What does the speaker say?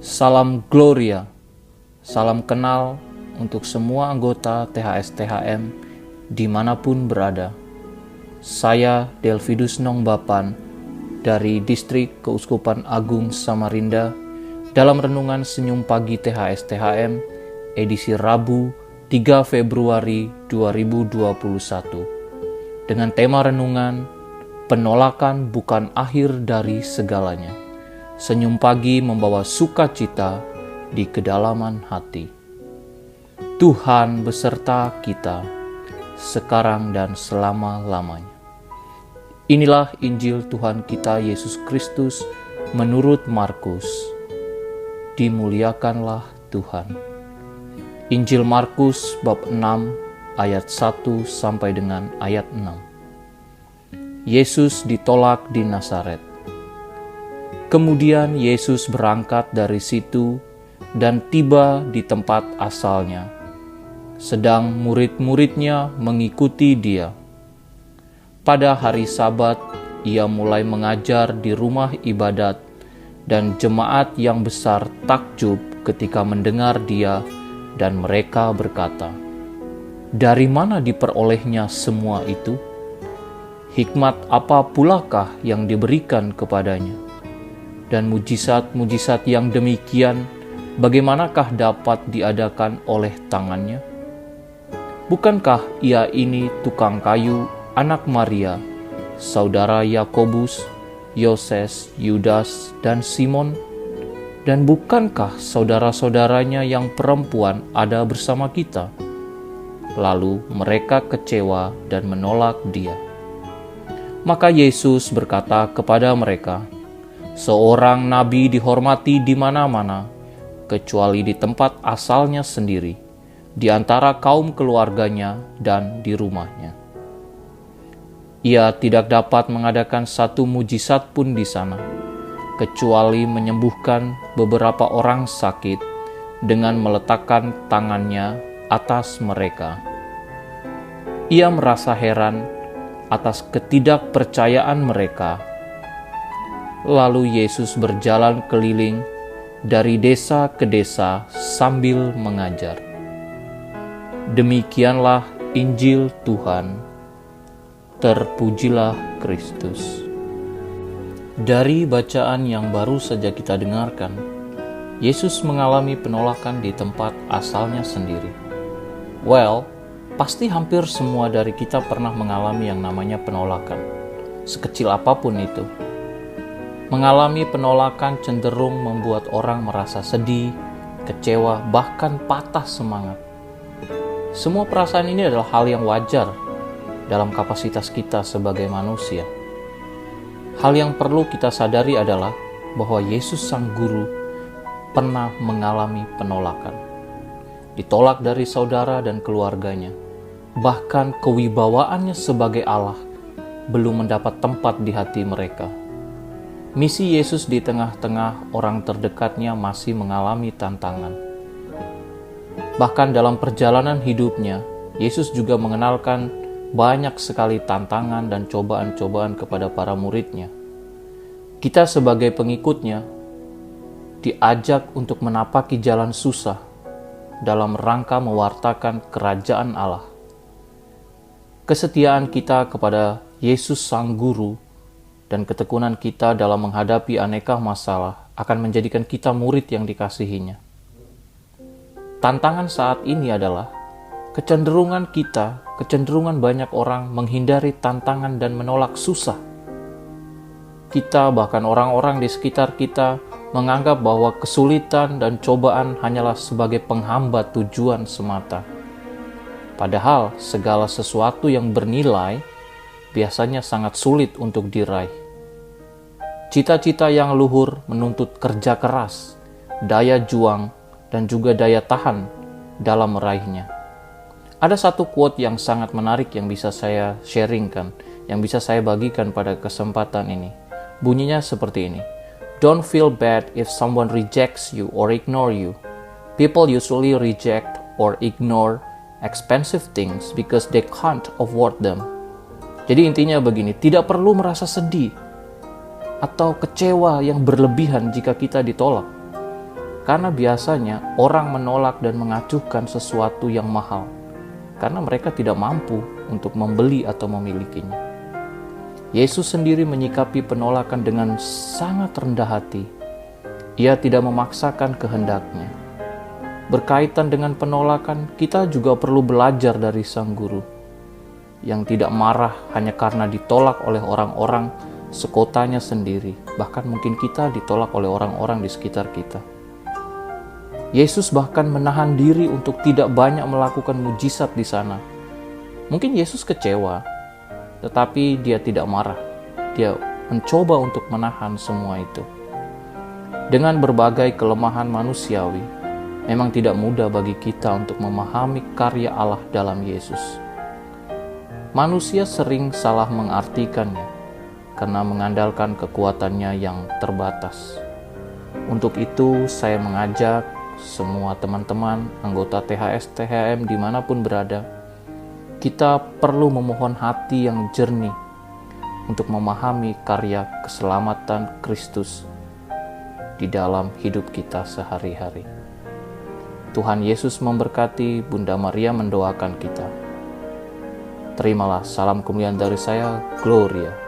Salam Gloria, salam kenal untuk semua anggota THS-THM dimanapun berada. Saya Delvidus Nongbapan dari Distrik Keuskupan Agung Samarinda dalam Renungan Senyum Pagi THS-THM edisi Rabu 3 Februari 2021 dengan tema renungan penolakan bukan akhir dari segalanya. Senyum pagi membawa sukacita di kedalaman hati. Tuhan beserta kita, sekarang dan selama-lamanya. Inilah Injil Tuhan kita Yesus Kristus menurut Markus. Dimuliakanlah Tuhan. Injil Markus bab 6 ayat 1 sampai dengan ayat 6. Yesus ditolak di Nazaret. Kemudian Yesus berangkat dari situ dan tiba di tempat asalnya, sedang murid-muridnya mengikuti dia. Pada hari Sabat, ia mulai mengajar di rumah ibadat, dan jemaat yang besar takjub ketika mendengar dia, dan mereka berkata, "Dari mana diperolehnya semua itu? Hikmat apa pulakah yang diberikan kepadanya? Dan mujizat-mujizat yang demikian, bagaimanakah dapat diadakan oleh tangannya? Bukankah ia ini tukang kayu, anak Maria, saudara Yakobus, Yoses, Yudas, dan Simon? Dan bukankah saudara-saudaranya yang perempuan ada bersama kita?" Lalu mereka kecewa dan menolak dia. Maka Yesus berkata kepada mereka, "Seorang nabi dihormati di mana-mana, kecuali di tempat asalnya sendiri, di antara kaum keluarganya dan di rumahnya. Ia tidak dapat mengadakan satu mujizat pun di sana, kecuali menyembuhkan beberapa orang sakit dengan meletakkan tangannya atas mereka." Ia merasa heran atas ketidakpercayaan mereka. Lalu Yesus berjalan keliling dari desa ke desa sambil mengajar. Demikianlah Injil Tuhan. Terpujilah Kristus. Dari bacaan yang baru saja kita dengarkan, Yesus mengalami penolakan di tempat asalnya sendiri. Pasti hampir semua dari kita pernah mengalami yang namanya penolakan, sekecil apapun itu. Mengalami penolakan cenderung membuat orang merasa sedih, kecewa, bahkan patah semangat. Semua perasaan ini adalah hal yang wajar dalam kapasitas kita sebagai manusia. Hal yang perlu kita sadari adalah bahwa Yesus Sang Guru pernah mengalami penolakan. Ditolak dari saudara dan keluarganya. Bahkan kewibawaannya sebagai Allah belum mendapat tempat di hati mereka. Misi Yesus di tengah-tengah orang terdekatnya masih mengalami tantangan. Bahkan dalam perjalanan hidupnya, Yesus juga mengenalkan banyak sekali tantangan dan cobaan-cobaan kepada para muridnya. Kita sebagai pengikutnya diajak untuk menapaki jalan susah dalam rangka mewartakan kerajaan Allah. Kesetiaan kita kepada Yesus Sang Guru dan ketekunan kita dalam menghadapi aneka masalah akan menjadikan kita murid yang dikasihinya. Tantangan saat ini adalah kecenderungan banyak orang menghindari tantangan dan menolak susah. Kita, bahkan orang-orang di sekitar kita, menganggap bahwa kesulitan dan cobaan hanyalah sebagai penghambat tujuan semata. Padahal segala sesuatu yang bernilai biasanya sangat sulit untuk diraih. Cita-cita yang luhur menuntut kerja keras, daya juang, dan juga daya tahan dalam meraihnya. Ada satu quote yang sangat menarik yang bisa saya sharingkan, yang bisa saya bagikan pada kesempatan ini. Bunyinya seperti ini. "Don't feel bad if someone rejects you or ignore you. People usually reject or ignore expensive things because they can't afford them." Jadi intinya begini, tidak perlu merasa sedih atau kecewa yang berlebihan jika kita ditolak. Karena biasanya orang menolak dan mengacuhkan sesuatu yang mahal karena mereka tidak mampu untuk membeli atau memilikinya. Yesus sendiri menyikapi penolakan dengan sangat rendah hati. Ia tidak memaksakan kehendaknya. Berkaitan dengan penolakan, kita juga perlu belajar dari Sang Guru yang tidak marah hanya karena ditolak oleh orang-orang sekotanya sendiri, bahkan mungkin kita ditolak oleh orang-orang di sekitar kita. Yesus bahkan menahan diri untuk tidak banyak melakukan mujizat di sana. Mungkin Yesus kecewa, tetapi dia tidak marah. Dia mencoba untuk menahan semua itu. Dengan berbagai kelemahan manusiawi, memang tidak mudah bagi kita untuk memahami karya Allah dalam Yesus. Manusia sering salah mengartikannya karena mengandalkan kekuatannya yang terbatas. Untuk itu, saya mengajak semua teman-teman anggota THS THM dimanapun berada, kita perlu memohon hati yang jernih untuk memahami karya keselamatan Kristus di dalam hidup kita sehari-hari. Tuhan Yesus memberkati. Bunda Maria mendoakan kita. Terimalah salam kemuliaan dari saya, Gloria.